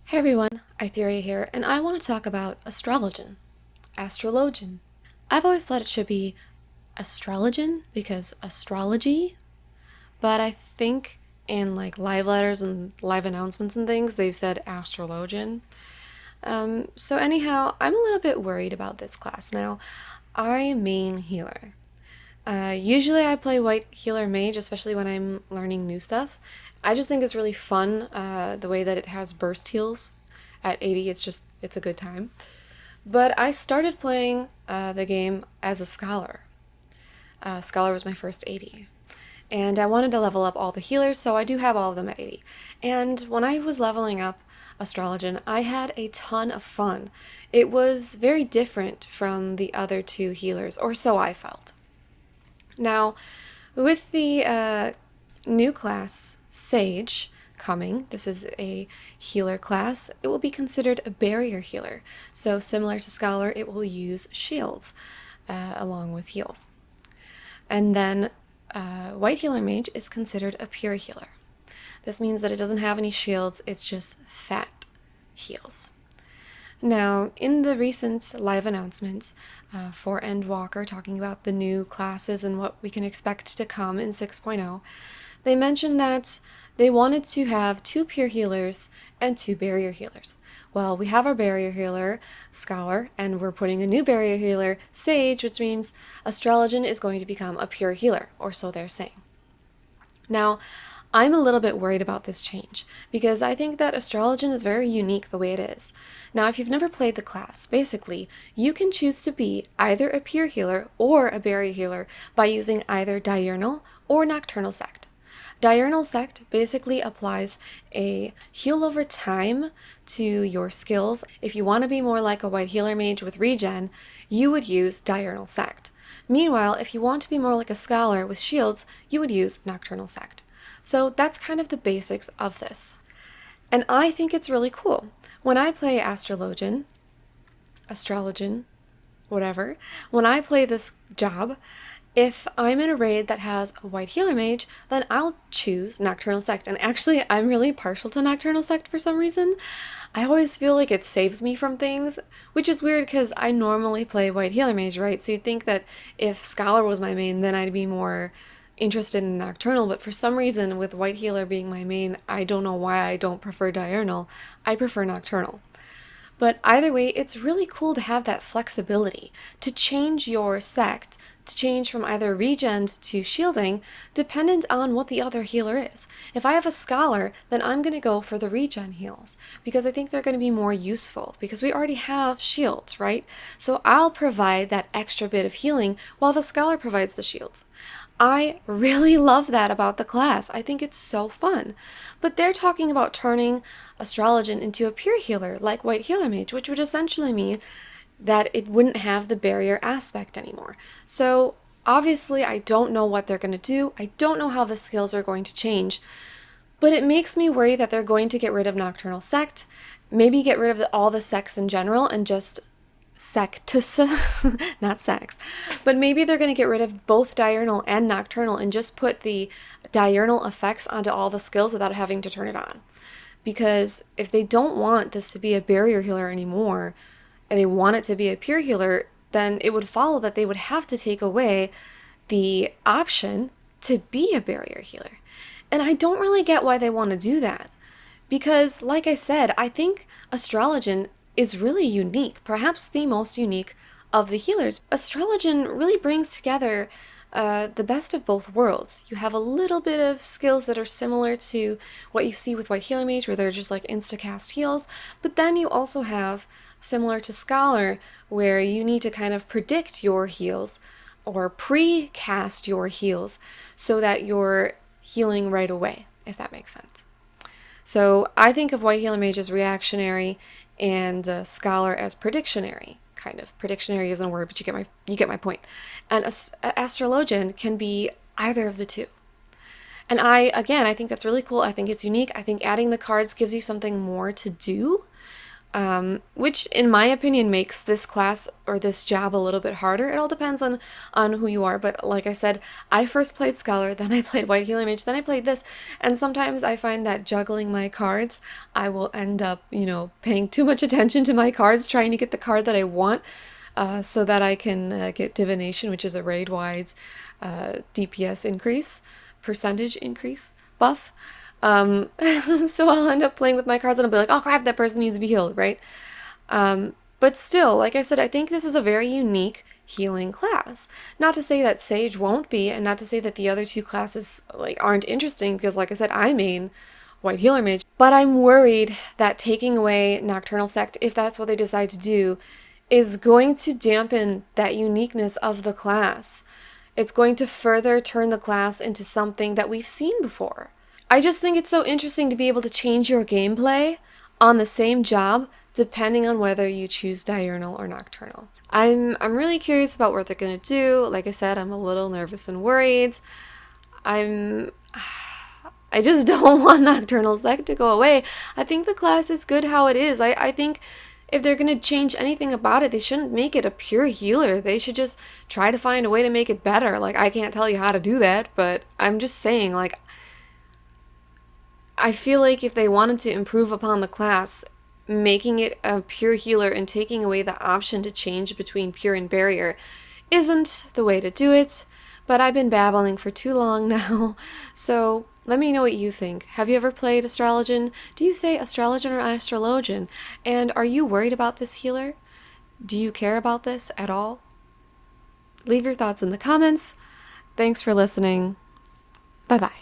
Hey everyone, Itheria here, and I want to talk about Astrologian. Astrologian. I've always thought it should be Astrologian because astrology, but I think in like live letters and live announcements and things, they've said Astrologian. So anyhow, I'm a little bit worried about this class now. I main healer. Usually I play white healer mage, especially when I'm learning new stuff. I just think it's really fun, the way that it has burst heals at 80. It's a good time. But I started playing the game as a scholar. Scholar was my first 80. And I wanted to level up all the healers, so I do have all of them at 80. And when I was leveling up Astrologian, I had a ton of fun. It was very different from the other two healers, or so I felt. Now, with the new class, Sage, coming, this is a healer class, it will be considered a barrier healer. So similar to Scholar, it will use shields along with heals. And then White Healer Mage is considered a pure healer. This means that it doesn't have any shields, it's just fat heals. Now, in the recent live announcements for Endwalker, talking about the new classes and what we can expect to come in 6.0, they mentioned that they wanted to have 2 pure healers and 2 barrier healers. Well, we have our barrier healer, Scholar, and we're putting a new barrier healer, Sage, which means Astrologian is going to become a pure healer, or so they're saying. Now, I'm a little bit worried about this change, because I think that Astrologian is very unique the way it is. Now, if you've never played the class, basically, you can choose to be either a pure healer or a barrier healer by using either diurnal or nocturnal sect. Diurnal sect basically applies a heal over time to your skills. If you want to be more like a white healer mage with regen, you would use diurnal sect. Meanwhile, if you want to be more like a scholar with shields, you would use nocturnal sect. So that's kind of the basics of this. And I think it's really cool. When I play Astrologian, whatever, when I play this job, if I'm in a raid that has a white healer mage, then I'll choose Nocturnal Sect. And actually, I'm really partial to Nocturnal Sect for some reason. I always feel like it saves me from things, which is weird because I normally play white healer mage, right? So you'd think that if Scholar was my main, then I'd be more interested in Nocturnal, but for some reason, with white healer being my main, I don't know why I don't prefer Diurnal. I prefer Nocturnal. But either way, it's really cool to have that flexibility to change your sect, to change from either regen to shielding, dependent on what the other healer is. If I have a scholar, then I'm going to go for the regen heals, because I think they're going to be more useful, because we already have shields, right? So I'll provide that extra bit of healing while the scholar provides the shields. I really love that about the class. I think it's so fun. But they're talking about turning Astrologian into a pure healer, like White Healer Mage, which would essentially mean that it wouldn't have the barrier aspect anymore. So obviously I don't know what they're going to do. I don't know how the skills are going to change. But it makes me worry that they're going to get rid of Nocturnal Sect, maybe get rid of all the sects in general and just sectus, not sex, but maybe they're going to get rid of both diurnal and nocturnal and just put the diurnal effects onto all the skills without having to turn it on. Because if they don't want this to be a barrier healer anymore, and they want it to be a pure healer, then it would follow that they would have to take away the option to be a barrier healer. And I don't really get why they want to do that. Because, like I said, I think Astrologian is really unique, perhaps the most unique of the healers. Astrologian really brings together the best of both worlds. You have a little bit of skills that are similar to what you see with White Healer Mage, where they're just like insta-cast heals, but then you also have, similar to Scholar, where you need to kind of predict your heals, or pre-cast your heals, so that you're healing right away, if that makes sense. So I think of White Healer Mage as reactionary, and Scholar as predictionary, kind of. Predictionary isn't a word, but you get my point. And Astrologian can be either of the two. And I think that's really cool. I think it's unique. I think adding the cards gives you something more to do which in my opinion makes this class or this job a little bit harder. It all depends on who you are, but like I said, I first played Scholar, then I played White Healer Mage, then I played this, and sometimes I find that juggling my cards, I will end up, paying too much attention to my cards, trying to get the card that I want, so that I can get Divination, which is a raid-wide DPS increase, percentage increase buff. So I'll end up playing with my cards and I'll be like, oh crap, that person needs to be healed, right? But still, like I said, I think this is a very unique healing class. Not to say that Sage won't be, and not to say that the other two classes aren't interesting, because like I said, I main White Healer Mage. But I'm worried that taking away Nocturnal Sect, if that's what they decide to do, is going to dampen that uniqueness of the class. It's going to further turn the class into something that we've seen before. I just think it's so interesting to be able to change your gameplay on the same job depending on whether you choose diurnal or nocturnal. I'm really curious about what they're going to do. Like I said, I'm a little nervous and worried. I just don't want Nocturnal Sect to go away. I think the class is good how it is. I think if they're going to change anything about it, they shouldn't make it a pure healer. They should just try to find a way to make it better. I can't tell you how to do that, but I'm just saying, I feel like if they wanted to improve upon the class, making it a pure healer and taking away the option to change between pure and barrier isn't the way to do it. But I've been babbling for too long now, so let me know what you think. Have you ever played Astrologian? Do you say Astrologian or Astrologian? And are you worried about this healer? Do you care about this at all? Leave your thoughts in the comments. Thanks for listening. Bye-bye.